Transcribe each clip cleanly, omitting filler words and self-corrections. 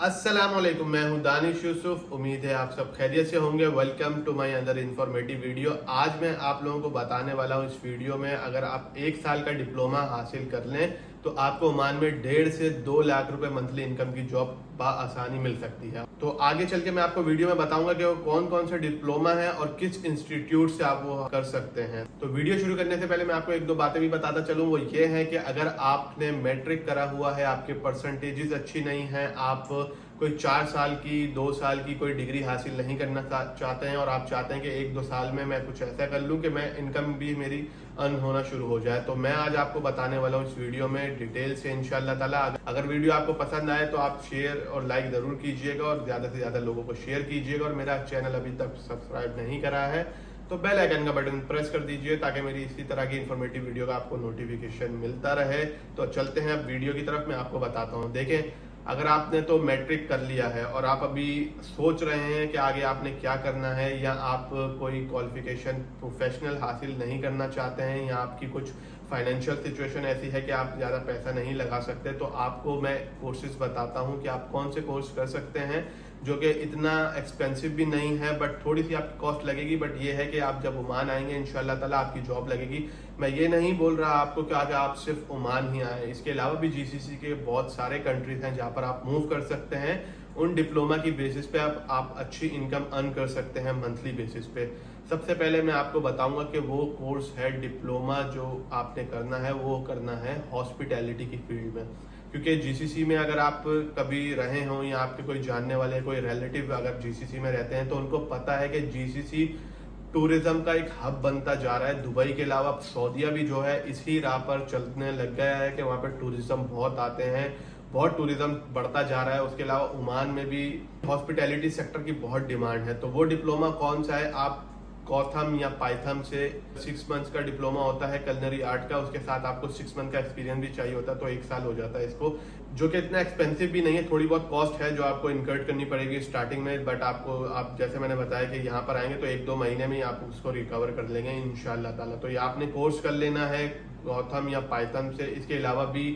अस्सलाम वालेकुम, मैं हूं दानिश यूसुफ। उम्मीद है आप सब खैरियत से होंगे। Welcome to my other informative video. आज मैं आप लोगों को बताने वाला हूं इस वीडियो में, अगर आप 1 साल का डिप्लोमा हासिल कर लें तो आपको ओमान में 1.5 से 2 लाख रुपए मंथली इनकम की जॉब आसानी मिल सकती है। तो आगे चल के मैं आपको वीडियो में बताऊंगा कि वो कौन कौन सा डिप्लोमा है और किस इंस्टीट्यूट से आप वो कर सकते हैं। तो वीडियो शुरू करने से पहले मैं आपको एक दो बातें भी बताता चलूं। वो ये है कि अगर आपने मैट्रिक करा हुआ है, आपके परसेंटेजेस अच्छी नहीं है, आप कोई 4 साल की 2 साल की कोई डिग्री हासिल नहीं करना चाहते हैं और आप चाहते हैं कि 1-2 साल में मैं कुछ ऐसा कर लूं कि मैं इनकम भी मेरी अर्न होना शुरू हो जाए, तो मैं आज आपको बताने वाला हूं इस वीडियो में डिटेल से इंशाल्लाह ताला। अगर वीडियो आपको पसंद आए तो आप शेयर और लाइक जरूर कीजिएगा और ज्यादा से ज्यादा लोगों को शेयर कीजिएगा। और मेरा चैनल अभी तक सब्सक्राइब नहीं करा है तो बेल आइकन का बटन प्रेस कर दीजिए ताकि मेरी इसी तरह की इन्फॉर्मेटिव वीडियो का आपको नोटिफिकेशन मिलता रहे। तो चलते हैं अब वीडियो की तरफ। मैं आपको बताता हूँ। देखें, अगर आपने तो मैट्रिक कर लिया है और आप अभी सोच रहे हैं कि आगे आपने क्या करना है, या आप कोई क्वालिफिकेशन प्रोफेशनल हासिल नहीं करना चाहते हैं, या आपकी कुछ फाइनेंशियल सिचुएशन ऐसी है कि आप ज़्यादा पैसा नहीं लगा सकते, तो आपको मैं कोर्सेज बताता हूं कि आप कौन से कोर्स कर सकते हैं जो कि इतना एक्सपेंसिव भी नहीं है, बट थोड़ी सी आपकी कॉस्ट लगेगी। बट ये है कि आप जब ओमान आएंगे इंशाल्लाह ताला आपकी जॉब लगेगी। मैं ये नहीं बोल रहा आपको कि आगे आप सिर्फ ओमान ही आए, इसके अलावा भी जीसीसी के बहुत सारे कंट्रीज हैं जहाँ पर आप मूव कर सकते हैं। उन डिप्लोमा की बेसिस पे आप अच्छी इनकम अर्न कर सकते हैं मंथली बेसिस पे। सबसे पहले मैं आपको बताऊंगा कि वो कोर्स है डिप्लोमा जो आपने करना है, वो करना है हॉस्पिटैलिटी की फील्ड में। क्योंकि जीसीसी में अगर आप कभी रहे हों या आपके कोई जानने वाले कोई रिलेटिव अगर जीसीसी में रहते हैं तो उनको पता है कि जीसीसी टूरिज्म का एक हब बनता जा रहा है। दुबई के अलावा सऊदीया भी जो है इसी राह पर चलने लग गया है कि वहाँ पर टूरिज्म बहुत आते हैं, बहुत टूरिज्म बढ़ता जा रहा है। उसके अलावा ओमान में भी हॉस्पिटैलिटी सेक्टर की बहुत डिमांड है। तो वो डिप्लोमा कौन सा है, आप कॉथम या पाइथम से 6 मंथ्स का डिप्लोमा होता है कलनरी आर्ट का, उसके साथ आपको 6 मंथ का एक्सपीरियंस भी चाहिए होता है, तो 1 साल हो जाता है इसको, जो कि इतना एक्सपेंसिव भी नहीं है। थोड़ी बहुत कॉस्ट है जो आपको इनकर्ट करनी पड़ेगी स्टार्टिंग में, बट आप जैसे मैंने बताया कि यहाँ पर आएंगे तो 1-2 महीने में ही आप उसको रिकवर कर लेंगे इंशाल्लाह ताला। तो ये आपने कोर्स कर लेना है कॉथम या पाइथम से। इसके अलावा भी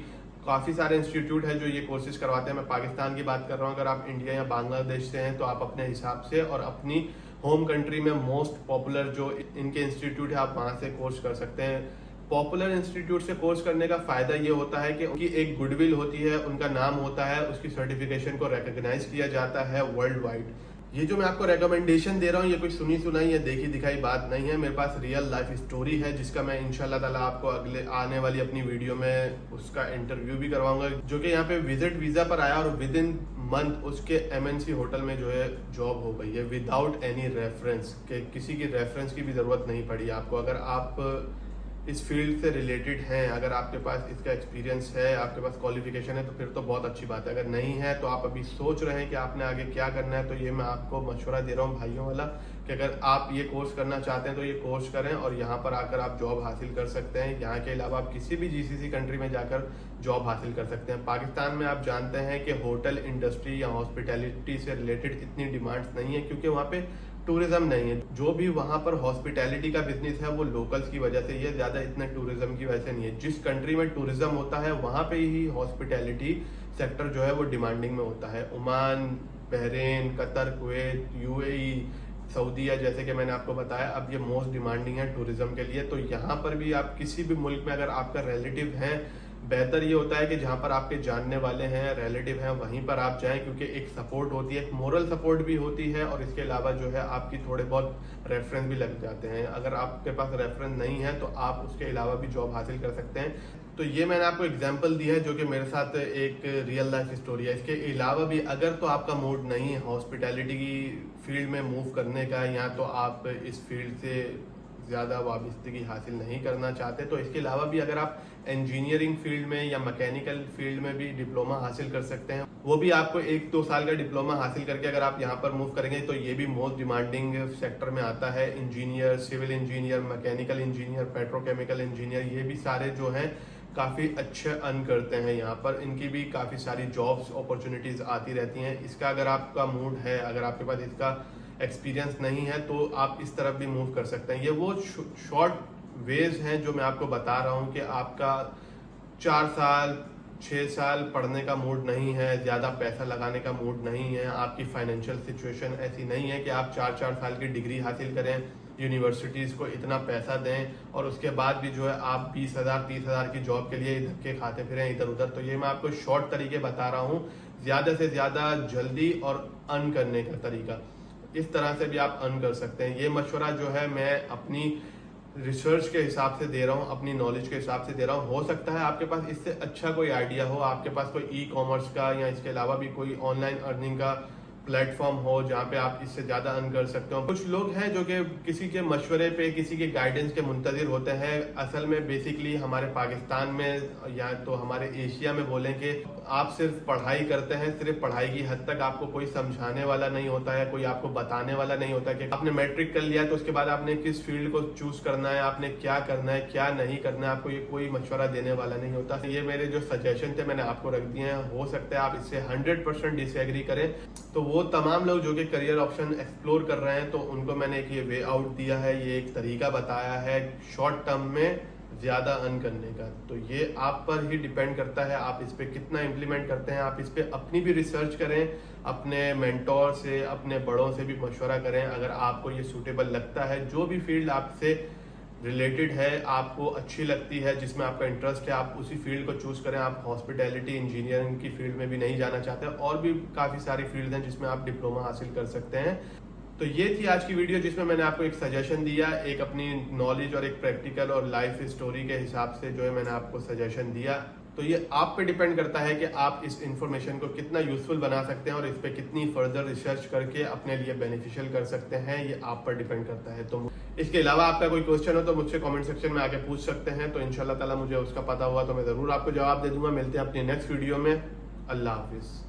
काफ़ी सारे इंस्टीट्यूट है जो ये कोर्सेज करवाते हैं। मैं पाकिस्तान की बात कर रहा हूँ, अगर आप इंडिया या बांग्लादेश से हैं तो आप अपने हिसाब से और अपनी होम कंट्री में मोस्ट पॉपुलर जो इनके इंस्टीट्यूट है आप वहाँ से कोर्स कर सकते हैं। पॉपुलर इंस्टीट्यूट से कोर्स करने का फायदा ये होता है कि उनकी एक गुडविल होती है, उनका नाम होता है, उसकी सर्टिफिकेशन को रिकॉग्नाइज किया जाता है वर्ल्ड वाइड। ये जो मैं आपको रेकमेंडेशन दे रहा हूँ ये कोई सुनी सुनाई या देखी दिखाई बात नहीं है। मेरे पास रियल लाइफ स्टोरी है जिसका मैं इंशाल्लाह ताला आपको अगले आने वाली अपनी वीडियो में उसका इंटरव्यू भी करवाऊंगा, जो कि यहाँ पे विजिट वीजा पर आया और विद इन मंथ उसके एमएनसी होटल में जो है जॉब हो गई है विदाउट एनी रेफरेंस के। किसी की रेफरेंस की भी जरूरत नहीं पड़ी आपको। अगर आप इस फील्ड से रिलेटेड हैं, अगर आपके पास इसका एक्सपीरियंस है, आपके पास क्वालिफिकेशन है, तो फिर तो बहुत अच्छी बात है। अगर नहीं है तो आप अभी सोच रहे हैं कि आपने आगे क्या करना है, तो ये मैं आपको मशवरा दे रहा हूँ भाइयों वाला कि अगर आप ये कोर्स करना चाहते हैं तो ये कोर्स करें और यहाँ पर आकर आप जॉब हासिल कर सकते हैं। यहाँ के अलावा आप किसी भी जीसीसी कंट्री में जाकर जॉब हासिल कर सकते हैं। पाकिस्तान में आप जानते हैं कि होटल इंडस्ट्री या हॉस्पिटैलिटी से रिलेटेड इतनी डिमांड्स नहीं है क्योंकि वहाँ पे टूरिज्म नहीं है। जो भी वहाँ पर हॉस्पिटैलिटी का बिजनेस है वो लोकल्स की वजह से, ये ज्यादा इतना टूरिज्म की वजह से नहीं है। जिस कंट्री में टूरिज्म होता है वहाँ पे ही हॉस्पिटैलिटी सेक्टर जो है वो डिमांडिंग में होता है। Oman, Bahrain, Qatar, Kuwait, UAE, सऊदीया, जैसे कि मैंने आपको बताया, अब ये मोस्ट डिमांडिंग है टूरिज्म के लिए। तो यहाँ पर भी आप किसी भी मुल्क में अगर आपका रिलेटिव है, बेहतर ये होता है कि जहाँ पर आपके जानने वाले हैं, रिलेटिव हैं, वहीं पर आप जाएं, क्योंकि एक सपोर्ट होती है, एक मोरल सपोर्ट भी होती है और इसके अलावा जो है आपकी थोड़े बहुत रेफरेंस भी लग जाते हैं। अगर आपके पास रेफरेंस नहीं है तो आप उसके अलावा भी जॉब हासिल कर सकते हैं। तो ये मैंने आपको एग्जांपल दी है जो कि मेरे साथ एक रियल लाइफ स्टोरी है। इसके अलावा भी अगर तो आपका मूड नहीं है हॉस्पिटैलिटी की फील्ड में मूव करने का, या तो आप इस फील्ड से ज़्यादा वाबस्तगी हासिल नहीं करना चाहते, तो इसके अलावा भी अगर आप इंजीनियरिंग फील्ड में या मैकेनिकल फील्ड में भी डिप्लोमा हासिल कर सकते हैं। वो भी आपको 1-2 साल का डिप्लोमा हासिल करके अगर आप यहाँ पर मूव करेंगे तो ये भी मोस्ट डिमांडिंग सेक्टर में आता है। Engineer, civil engineer, mechanical engineer, petrochemical engineer, ये भी सारे जो हैं काफ़ी अच्छे अर्न करते हैं यहाँ पर। इनकी भी काफ़ी सारी जॉब्स अपॉर्चुनिटीज़ आती रहती हैं। इसका अगर आपका मूड है, अगर आपके पास इसका एक्सपीरियंस नहीं है तो आप इस तरफ भी मूव कर सकते हैं। ये वो शॉर्ट वेज हैं जो मैं आपको बता रहा हूँ कि आपका 4 साल 6 साल पढ़ने का मूड नहीं है, ज़्यादा पैसा लगाने का मूड नहीं है, आपकी फाइनेंशियल सिचुएशन ऐसी नहीं है कि आप 4-4 साल की डिग्री हासिल करें, यूनिवर्सिटीज़ को इतना पैसा दें और उसके बाद भी जो है आप 20,000 30,000 की जॉब के लिए धक्के खाते फिरें इधर उधर। तो ये मैं आपको शॉर्ट तरीके बता रहा हूँ, ज़्यादा से ज़्यादा जल्दी और अर्न करने का तरीका। इस तरह से भी आप अर्न कर सकते हैं। ये मशवरा जो है मैं अपनी रिसर्च के हिसाब से दे रहा हूँ, अपनी नॉलेज के हिसाब से दे रहा हूँ। हो सकता है आपके पास इससे अच्छा कोई आइडिया हो, आपके पास कोई ई कॉमर्स का या इसके अलावा भी कोई ऑनलाइन अर्निंग का प्लेटफॉर्म हो जहाँ पे आप इससे ज़्यादा अर्न कर सकते हो। कुछ लोग हैं जो कि किसी के मशवरे पे, किसी के गाइडेंस के मुंतज़िर होते हैं। असल में बेसिकली हमारे पाकिस्तान में या तो हमारे एशिया में बोलें कि आप सिर्फ पढ़ाई करते हैं, सिर्फ पढ़ाई की हद तक, आपको कोई समझाने वाला नहीं होता है, कोई आपको बताने वाला नहीं होता कि आपने मैट्रिक कर लिया है तो उसके बाद आपने किस फील्ड को चूज करना है, आपने क्या करना है क्या नहीं करना है, आपको ये कोई मशवरा देने वाला नहीं होता। ये मेरे जो सजेशन थे मैंने आपको रख दिए हैं। हो सकता है आप इससे 100% डिसएग्री करें। तो वो तमाम लोग जो कि करियर ऑप्शन एक्सप्लोर कर रहे हैं तो उनको मैंने एक ये वे आउट दिया है, ये एक तरीका बताया है शॉर्ट टर्म में ज़्यादा अर्न करने का। तो ये आप पर ही डिपेंड करता है, आप इस पर कितना इम्प्लीमेंट करते हैं। आप इस पर अपनी भी रिसर्च करें, अपने मेंटोर से, अपने बड़ों से भी मशवरा करें। अगर आपको ये सूटेबल लगता है, जो भी फील्ड आपसे रिलेटेड है, आपको अच्छी लगती है, जिसमें आपका इंटरेस्ट है, आप उसी फील्ड को चूज करें। आप हॉस्पिटैलिटी इंजीनियरिंग की फील्ड में भी नहीं जाना चाहते, और भी काफ़ी सारी फील्ड हैं जिसमें आप डिप्लोमा हासिल कर सकते हैं। तो ये थी आज की वीडियो जिसमें मैंने आपको एक सजेशन दिया, एक अपनी नॉलेज और एक प्रैक्टिकल और लाइफ स्टोरी के हिसाब से जो है मैंने आपको सजेशन दिया। तो ये आप पे डिपेंड करता है कि आप इस इंफॉर्मेशन को कितना यूजफुल बना सकते हैं और इस पे कितनी फर्दर रिसर्च करके अपने लिए बेनिफिशियल कर सकते हैं। ये आप पर डिपेंड करता है। तो इसके अलावा आपका कोई क्वेश्चन हो तो मुझसे कमेंट सेक्शन में आके पूछ सकते हैं। तो इंशाल्लाह ताला मुझे उसका पता हुआ तो मैं ज़रूर आपको जवाब दे दूंगा। मिलते हैं अपनी नेक्स्ट वीडियो में। अल्लाह हाफिज़।